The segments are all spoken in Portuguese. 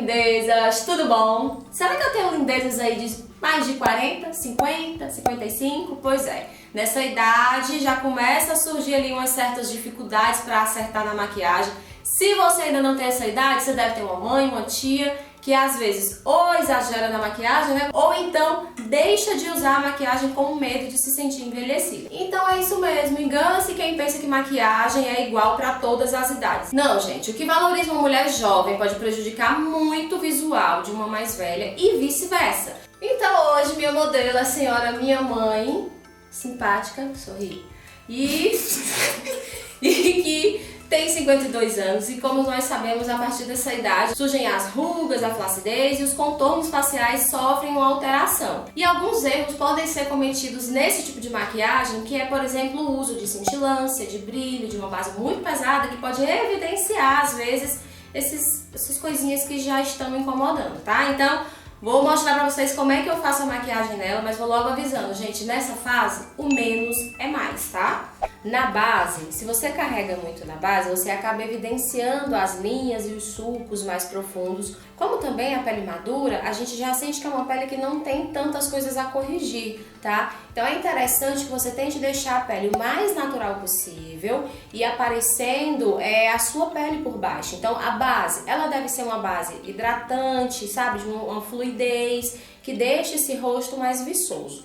lindezas, tudo bom? Será que eu tenho lindezas aí de mais de 40, 50, 55? Pois é, nessa idade já começa a surgir ali umas certas dificuldades para acertar na maquiagem. Se você ainda não tem essa idade, você deve ter uma mãe, uma tia que às vezes ou exagera na maquiagem, né? Ou então deixa de usar a maquiagem com medo de se sentir envelhecida. Então é isso mesmo, engana-se quem pensa que maquiagem é igual para todas as idades. Não, gente, o que valoriza uma mulher jovem pode prejudicar muito o visual de uma mais velha e vice-versa. Então hoje minha modelo é a senhora minha mãe, simpática, sorri, e que tem 52 anos e, como nós sabemos, a partir dessa idade surgem as rugas, a flacidez e os contornos faciais sofrem uma alteração. E alguns erros podem ser cometidos nesse tipo de maquiagem, que é, por exemplo, o uso de cintilância, de brilho, de uma base muito pesada, que pode evidenciar, às vezes, essas coisinhas que já estão incomodando, tá? Então, vou mostrar pra vocês como é que eu faço a maquiagem nela, mas vou logo avisando, gente, nessa fase, o menos é mais, tá? Na base, se você carrega muito na base, você acaba evidenciando as linhas e os sulcos mais profundos. Como também a pele madura, a gente já sente que é uma pele que não tem tantas coisas a corrigir, tá? Então é interessante que você tente deixar a pele o mais natural possível e aparecendo a sua pele por baixo. Então a base, ela deve ser uma base hidratante, sabe? De uma fluidez que deixe esse rosto mais viçoso.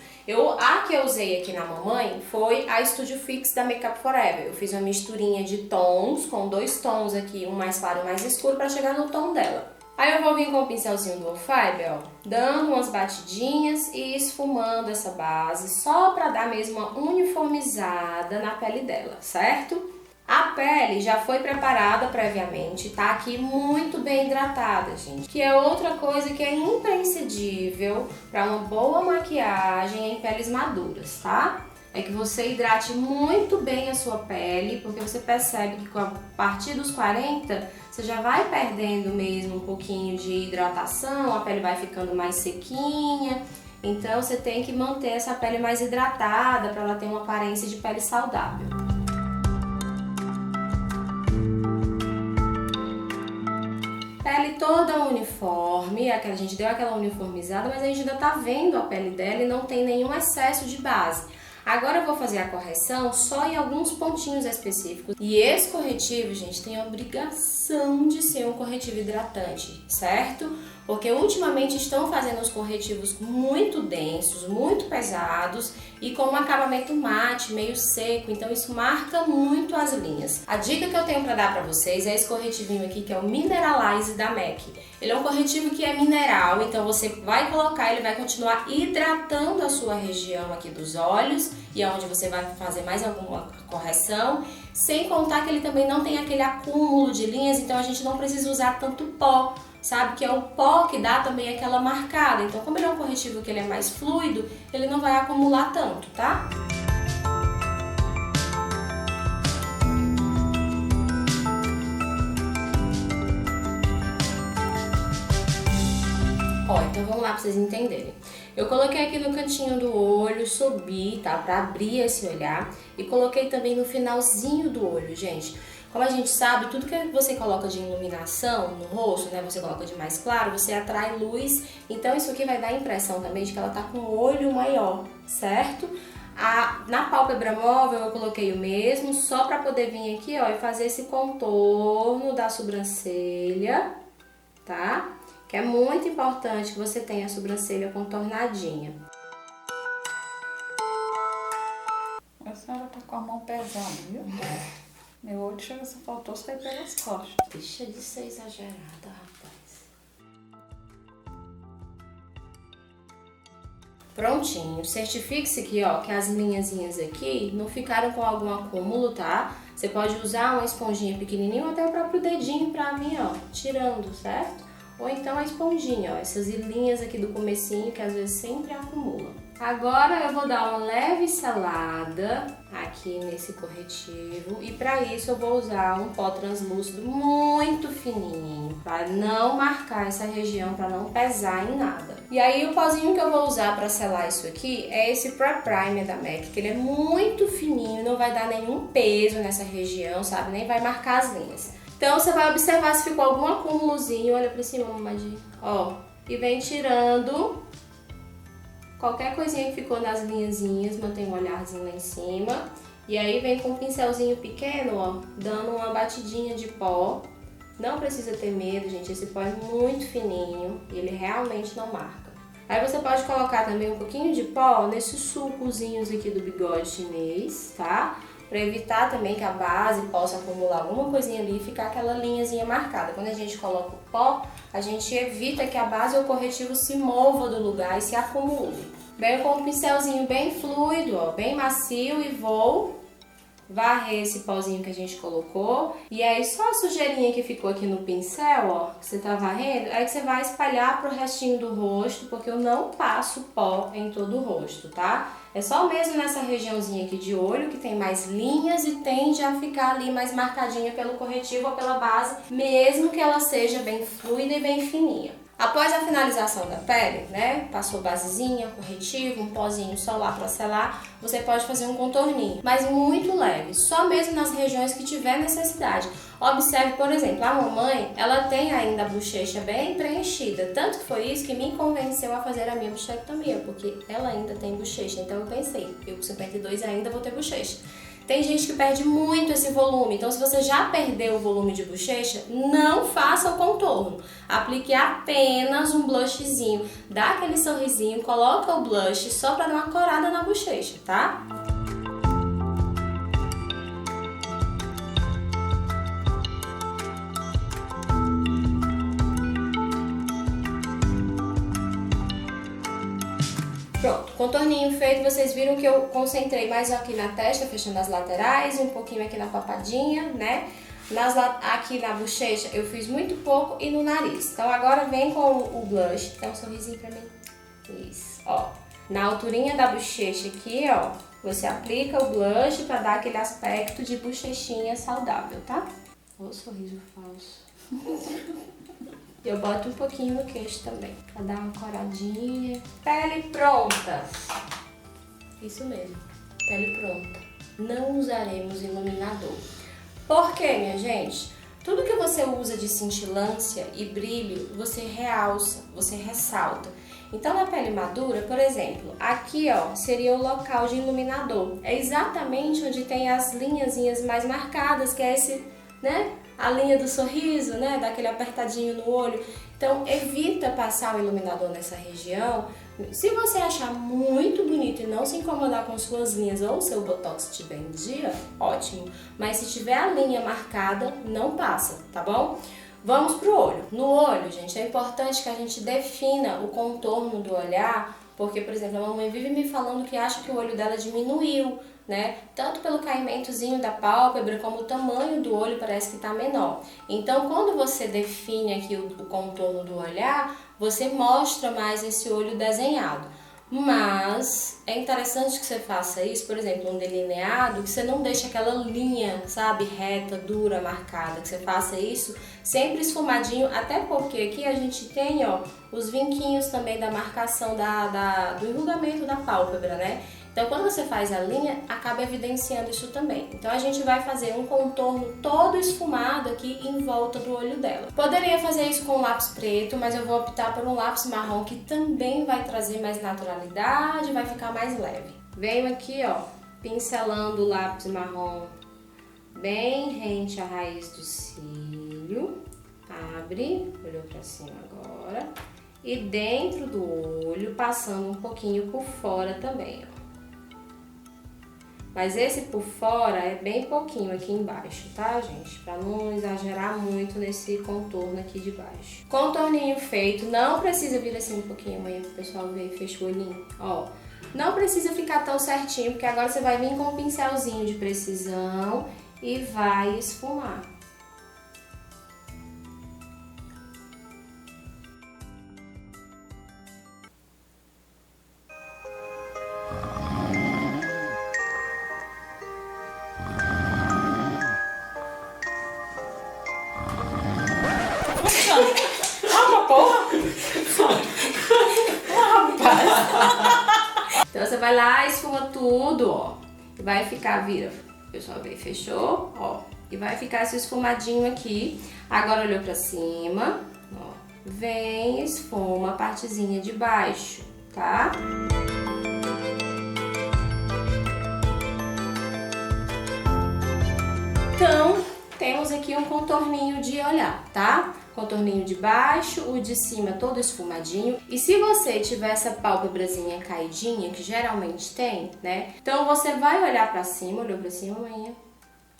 A que eu usei aqui na mamãe foi a Studio Fix da Makeup Forever. Eu fiz uma misturinha de tons, com 2 tons aqui, um mais claro e um mais escuro, para chegar no tom dela. Aí eu vou vir com o pincelzinho do Fiber, ó, dando umas batidinhas e esfumando essa base, só para dar mesmo uma uniformizada na pele dela, certo? A pele já foi preparada previamente, tá aqui muito bem hidratada, gente. Que é outra coisa que é imprescindível para uma boa maquiagem em peles maduras, tá? É que você hidrate muito bem a sua pele, porque você percebe que a partir dos 40, você já vai perdendo mesmo um pouquinho de hidratação, a pele vai ficando mais sequinha. Então você tem que manter essa pele mais hidratada para ela ter uma aparência de pele saudável. Pele toda uniforme, a gente deu aquela uniformizada, mas a gente ainda tá vendo a pele dela e não tem nenhum excesso de base. Agora eu vou fazer a correção só em alguns pontinhos específicos. E esse corretivo, gente, tem a obrigação de ser um corretivo hidratante, certo? Porque ultimamente estão fazendo os corretivos muito densos, muito pesados e com um acabamento mate, meio seco, então isso marca muito as linhas. A dica que eu tenho para dar para vocês é esse corretivinho aqui, que é o Mineralize da MAC. Ele é um corretivo que é mineral, então você vai colocar, ele vai continuar hidratando a sua região aqui dos olhos e é onde você vai fazer mais alguma correção, sem contar que ele também não tem aquele acúmulo de linhas, então a gente não precisa usar tanto pó. Sabe que é o pó que dá também aquela marcada. Então, como ele é um corretivo que ele é mais fluido, ele não vai acumular tanto, tá? Ó, então vamos lá pra vocês entenderem. Eu coloquei aqui no cantinho do olho, subi, tá? Pra abrir esse olhar. E coloquei também no finalzinho do olho, gente. Como a gente sabe, tudo que você coloca de iluminação no rosto, né, você coloca de mais claro, você atrai luz. Então isso aqui vai dar a impressão também de que ela tá com o olho maior, certo? Na pálpebra móvel eu coloquei o mesmo, só pra poder vir aqui, ó, e fazer esse contorno da sobrancelha, tá? Que é muito importante que você tenha a sobrancelha contornadinha. A senhora tá com a mão pesada, viu? Meu olho chega, só faltou sair pelas costas. Deixa de ser exagerada, rapaz. Prontinho. Certifique-se aqui, ó, que as linhazinhas aqui não ficaram com algum acúmulo, tá? Você pode usar uma esponjinha pequenininha ou até o próprio dedinho pra mim, ó, tirando, certo? Ou então a esponjinha, ó, essas linhas aqui do comecinho que às vezes sempre acumulam. Agora eu vou dar uma leve selada aqui nesse corretivo e para isso eu vou usar um pó translúcido muito fininho para não marcar essa região, para não pesar em nada. E aí o pozinho que eu vou usar para selar isso aqui é esse Primer da MAC, que ele é muito fininho, não vai dar nenhum peso nessa região, sabe? Nem vai marcar as linhas. Então você vai observar se ficou algum acúmulozinho, olha pra cima, mamadinha, ó, e vem tirando qualquer coisinha que ficou nas linhazinhas, mantém um olharzinho lá em cima. E aí vem com um pincelzinho pequeno, ó, dando uma batidinha de pó. Não precisa ter medo, gente, esse pó é muito fininho e ele realmente não marca. Aí você pode colocar também um pouquinho de pó nesses sulcozinhos aqui do bigode chinês, tá? Para evitar também que a base possa acumular alguma coisinha ali e ficar aquela linhazinha marcada. Quando a gente coloca o pó, a gente evita que a base ou o corretivo se mova do lugar e se acumule. Venho com um pincelzinho bem fluido, ó, bem macio, e vou varrer esse pozinho que a gente colocou. E aí só a sujeirinha que ficou aqui no pincel, ó, que você tá varrendo, aí que você vai espalhar pro restinho do rosto, porque eu não passo pó em todo o rosto, tá? É só mesmo nessa regiãozinha aqui de olho, que tem mais linhas e tende a ficar ali mais marcadinha pelo corretivo ou pela base, mesmo que ela seja bem fluida e bem fininha. Após a finalização da pele, né, passou basezinha, corretivo, um pozinho só lá pra selar, você pode fazer um contorninho, mas muito leve, só mesmo nas regiões que tiver necessidade. Observe, por exemplo, a mamãe, ela tem ainda a bochecha bem preenchida, tanto que foi isso que me convenceu a fazer a minha bochectomia, porque ela ainda tem bochecha, então eu pensei, eu com 52 ainda vou ter bochecha. Tem gente que perde muito esse volume, então se você já perdeu o volume de bochecha, não faça o contorno. Aplique apenas um blushzinho, dá aquele sorrisinho, coloca o blush só para dar uma corada na bochecha, tá? Pronto, contorninho feito, vocês viram que eu concentrei mais aqui na testa, fechando as laterais, um pouquinho aqui na papadinha, né? Aqui na bochecha eu fiz muito pouco e no nariz. Então agora vem com o blush, dá um sorrisinho pra mim. Isso, ó. Na alturinha da bochecha aqui, ó, você aplica o blush pra dar aquele aspecto de bochechinha saudável, tá? Ó o sorriso falso. Eu boto um pouquinho no queixo também, pra dar uma coradinha. Pele pronta. Isso mesmo, pele pronta. Não usaremos iluminador. Por quê, minha gente? Tudo que você usa de cintilância e brilho, você realça, você ressalta. Então, na pele madura, por exemplo, aqui, ó, seria o local de iluminador. É exatamente onde tem as linhazinhas mais marcadas, que é esse, né? A linha do sorriso, né? Daquele apertadinho no olho. Então, evita passar o iluminador nessa região. Se você achar muito bonito e não se incomodar com suas linhas ou seu botox estiver em dia, ótimo. Mas se tiver a linha marcada, não passa, tá bom? Vamos pro olho. No olho, gente, é importante que a gente defina o contorno do olhar, porque, por exemplo, a mamãe vive me falando que acha que o olho dela diminuiu, né? Tanto pelo caimentozinho da pálpebra, como o tamanho do olho parece que tá menor. Então, quando você define aqui o contorno do olhar, você mostra mais esse olho desenhado. Mas é interessante que você faça isso, por exemplo, um delineado, que você não deixe aquela linha, sabe, reta, dura, marcada, que você faça isso sempre esfumadinho, até porque aqui a gente tem, ó, os vinquinhos também da marcação do enrugamento da pálpebra, né? Então, quando você faz a linha, acaba evidenciando isso também. Então, a gente vai fazer um contorno todo esfumado aqui em volta do olho dela. Poderia fazer isso com um lápis preto, mas eu vou optar por um lápis marrom, que também vai trazer mais naturalidade, vai ficar mais leve. Venho aqui, ó, pincelando o lápis marrom bem rente à raiz do cílio. Abre, olhou pra cima agora. E dentro do olho, passando um pouquinho por fora também, ó. Mas esse por fora é bem pouquinho aqui embaixo, tá, gente? Pra não exagerar muito nesse contorno aqui de baixo. Contorninho feito, não precisa vir assim um pouquinho, amanhã pro pessoal ver, fecha o olhinho, ó. Não precisa ficar tão certinho, porque agora você vai vir com um pincelzinho de precisão e vai esfumar. Então você vai lá, esfuma tudo, ó. Vai ficar, vira. O pessoal vê, fechou, ó. E vai ficar esse esfumadinho aqui. Agora olhou pra cima, ó. Vem e esfuma a partezinha de baixo, tá? Então, temos aqui um contorninho de olhar, tá? Contorninho de baixo, o de cima todo esfumadinho. E se você tiver essa pálpebrazinha caidinha, que geralmente tem, né? Então você vai olhar pra cima, olhou pra cima, manhã,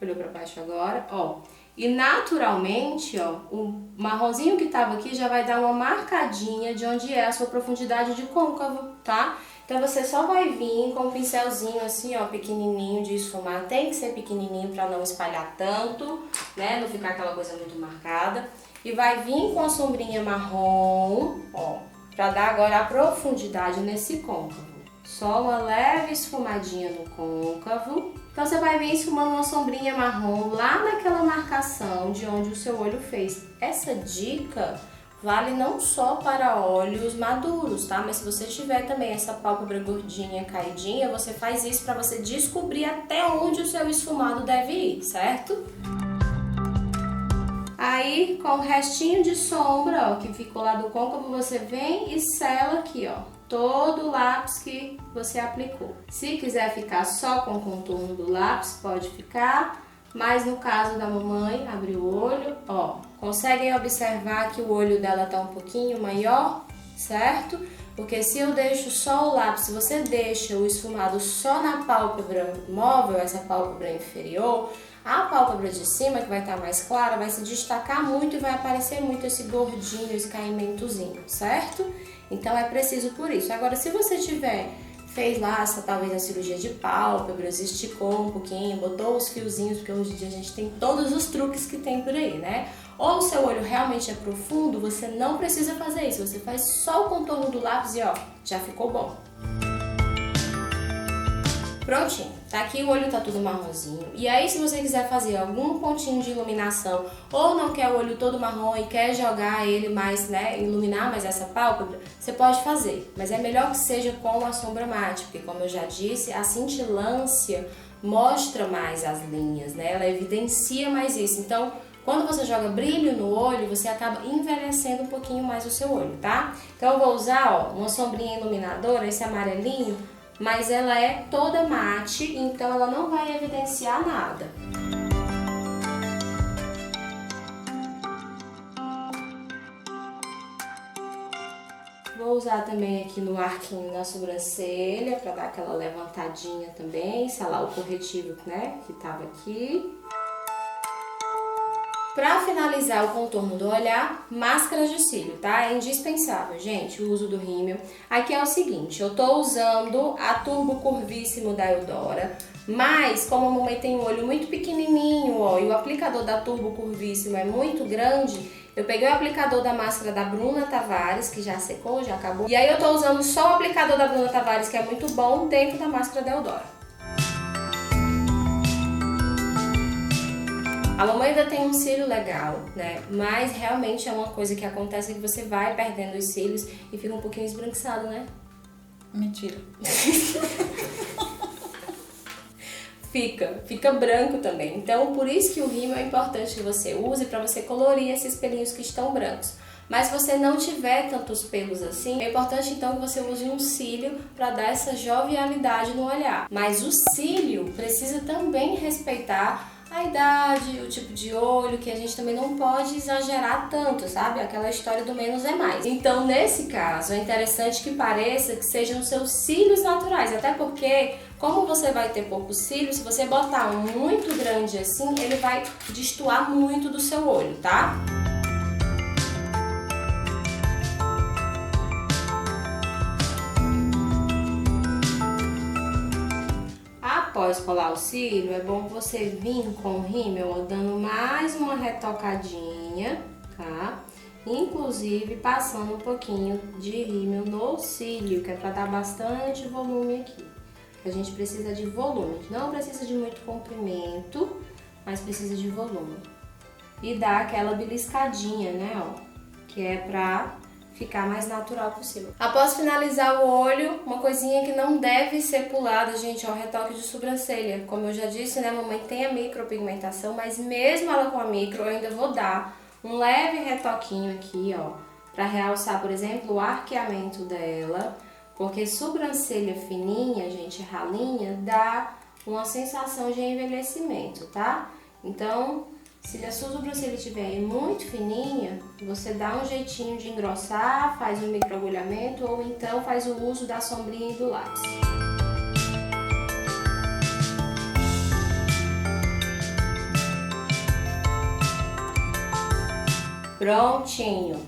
olhou pra baixo agora, ó. E naturalmente, ó, o marronzinho que tava aqui já vai dar uma marcadinha de onde é a sua profundidade de côncavo, tá? Então você só vai vir com um pincelzinho assim, ó, pequenininho de esfumar. Tem que ser pequenininho pra não espalhar tanto, né? Não ficar aquela coisa muito marcada. E vai vir com a sombrinha marrom, ó, pra dar agora a profundidade nesse côncavo. Só uma leve esfumadinha no côncavo. Então você vai vir esfumando uma sombrinha marrom lá naquela marcação de onde o seu olho fez. Essa dica vale não só para olhos maduros, tá? Mas se você tiver também essa pálpebra gordinha, caidinha, você faz isso para você descobrir até onde o seu esfumado deve ir, certo? Aí, com o restinho de sombra, ó, que ficou lá do côncavo, você vem e sela aqui, ó, todo o lápis que você aplicou. Se quiser ficar só com o contorno do lápis, pode ficar, mas no caso da mamãe, abre o olho, ó, conseguem observar que o olho dela tá um pouquinho maior, certo? Porque se eu deixo só o lápis, se você deixa o esfumado só na pálpebra móvel, essa pálpebra inferior, a pálpebra de cima, que vai estar mais clara, vai se destacar muito e vai aparecer muito esse gordinho, esse caimentozinho, certo? Então é preciso por isso. Agora, se você fez lá talvez a cirurgia de pálpebras, esticou um pouquinho, botou os fiozinhos, porque hoje em dia a gente tem todos os truques que tem por aí, né? Ou o seu olho realmente é profundo, você não precisa fazer isso. Você faz só o contorno do lápis e ó, já ficou bom. Prontinho, tá aqui, o olho tá tudo marronzinho. E aí, se você quiser fazer algum pontinho de iluminação ou não quer o olho todo marrom e quer jogar ele mais, né, iluminar mais essa pálpebra, você pode fazer. Mas é melhor que seja com a sombra mate, porque como eu já disse, a cintilância mostra mais as linhas, né, ela evidencia mais isso. Então, quando você joga brilho no olho, você acaba envelhecendo um pouquinho mais o seu olho, tá? Então eu vou usar, ó, uma sombrinha iluminadora, esse amarelinho, mas ela é toda mate, então ela não vai evidenciar nada. Vou usar também aqui no arquinho da sobrancelha, para dar aquela levantadinha também, selar o corretivo, né, que tava aqui. Para finalizar o contorno do olhar, máscaras de cílio, tá? É indispensável, gente, o uso do rímel. Aqui é o seguinte, eu tô usando a Turbo Curvíssimo da Eudora, mas como a mamãe tem um olho muito pequenininho, ó, e o aplicador da Turbo Curvíssimo é muito grande, eu peguei o aplicador da máscara da Bruna Tavares, que já secou, já acabou, e aí eu tô usando só o aplicador da Bruna Tavares, que é muito bom, dentro da máscara da Eudora. A mamãe ainda tem um cílio legal, né? Mas realmente é uma coisa que acontece que você vai perdendo os cílios e fica um pouquinho esbranquiçado, né? Mentira. Fica branco também. Então, por isso que o rímel é importante que você use para você colorir esses pelinhos que estão brancos. Mas se você não tiver tantos pelos assim, é importante então que você use um cílio para dar essa jovialidade no olhar. Mas o cílio precisa também respeitar a idade, o tipo de olho, que a gente também não pode exagerar tanto, sabe? Aquela história do menos é mais. Então, nesse caso, é interessante que pareça que sejam seus cílios naturais, até porque, como você vai ter poucos cílios, se você botar um muito grande assim, ele vai destoar muito do seu olho, tá? Após colar o cílio, é bom você vir com o rímel dando mais uma retocadinha, tá? Inclusive passando um pouquinho de rímel no cílio, que é pra dar bastante volume aqui. A gente precisa de volume, não precisa de muito comprimento, mas precisa de volume. E dar aquela beliscadinha, né, ó, que é pra ficar mais natural possível. Após finalizar o olho, uma coisinha que não deve ser pulada, gente, é o retoque de sobrancelha. Como eu já disse, né, a mamãe tem a micropigmentação, mas mesmo ela com a micro, eu ainda vou dar um leve retoquinho aqui, ó, pra realçar, por exemplo, o arqueamento dela, porque sobrancelha fininha, gente, ralinha, dá uma sensação de envelhecimento, tá? Então, se a sua sobrancelha estiver muito fininha, você dá um jeitinho de engrossar, faz um microagulhamento ou então faz o uso da sombrinha e do lápis. Prontinho!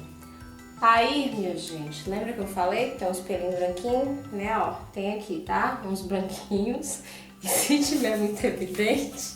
Aí, minha gente, lembra que eu falei que tem uns pelinhos branquinhos, né, ó, tem aqui, tá? Uns branquinhos, e se tiver muito evidente,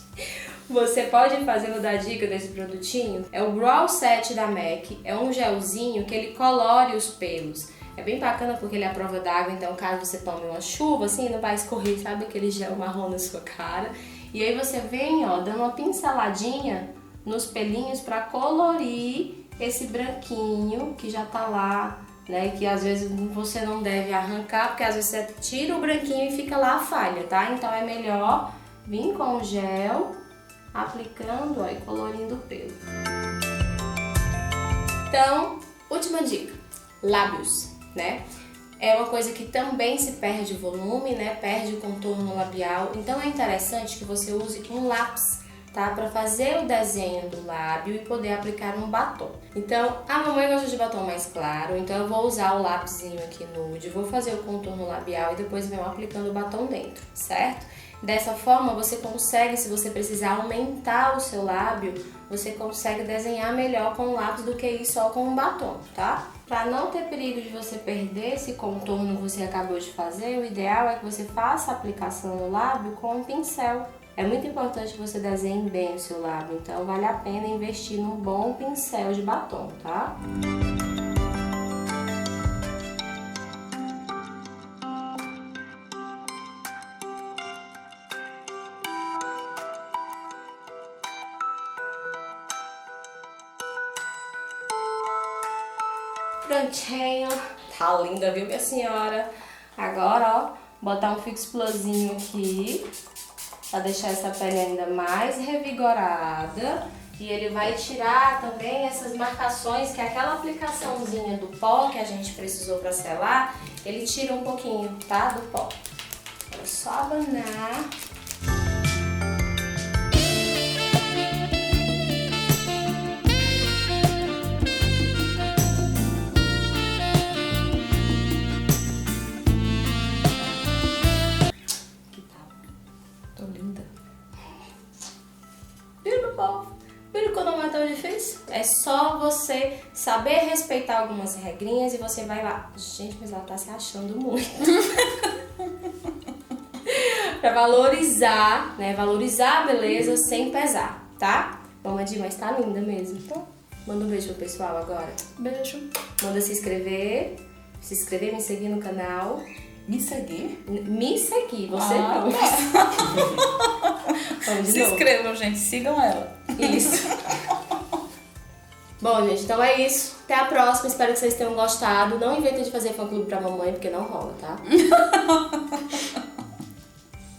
você pode fazer, vou dar dica desse produtinho, é o Brow Set da MAC, é um gelzinho que ele colore os pelos. É bem bacana porque ele é à prova d'água, então caso você tome uma chuva, assim, não vai escorrer, sabe, aquele gel marrom na sua cara. E aí você vem, ó, dando uma pinceladinha nos pelinhos pra colorir esse branquinho que já tá lá, né, que às vezes você não deve arrancar, porque às vezes você tira o branquinho e fica lá a falha, tá? Então é melhor vir com o gel, aplicando, ó, e colorindo o pelo. Então, última dica, lábios, né? É uma coisa que também se perde volume, né? Perde o contorno labial, então é interessante que você use um lápis, tá? Para fazer o desenho do lábio e poder aplicar um batom. Então, a mamãe gosta de batom mais claro, então eu vou usar o lápisinho aqui nude, vou fazer o contorno labial e depois venho aplicando o batom dentro, certo? Dessa forma, você consegue, se você precisar aumentar o seu lábio, você consegue desenhar melhor com o lápis do que ir só com um batom, tá? Para não ter perigo de você perder esse contorno que você acabou de fazer, o ideal é que você faça a aplicação no lábio com um pincel. É muito importante que você desenhe bem o seu lábio, então vale a pena investir num bom pincel de batom, tá? Prontinho, tá linda, viu, minha senhora? Agora, ó, botar um Fix Plusinho aqui, pra deixar essa pele ainda mais revigorada. E ele vai tirar também essas marcações, que aquela aplicaçãozinha do pó que a gente precisou pra selar, ele tira um pouquinho, tá, do pó. É só abanar. Viu que não é tão difícil? É só você saber respeitar algumas regrinhas e você vai lá. Gente, mas ela tá se achando muito. Pra valorizar, né? Valorizar a beleza sem pesar, tá? Mamãe, mas tá linda mesmo. Então, manda um beijo pro pessoal agora. Beijo. Manda se inscrever, me seguir no canal. Me seguir? Me seguir, você não. Vamos de Se novo. inscrevam, gente. Sigam ela. Isso. Bom, gente, então é isso. Até a próxima. Espero que vocês tenham gostado. Não inventem de fazer fã-clube pra mamãe, porque não rola, tá?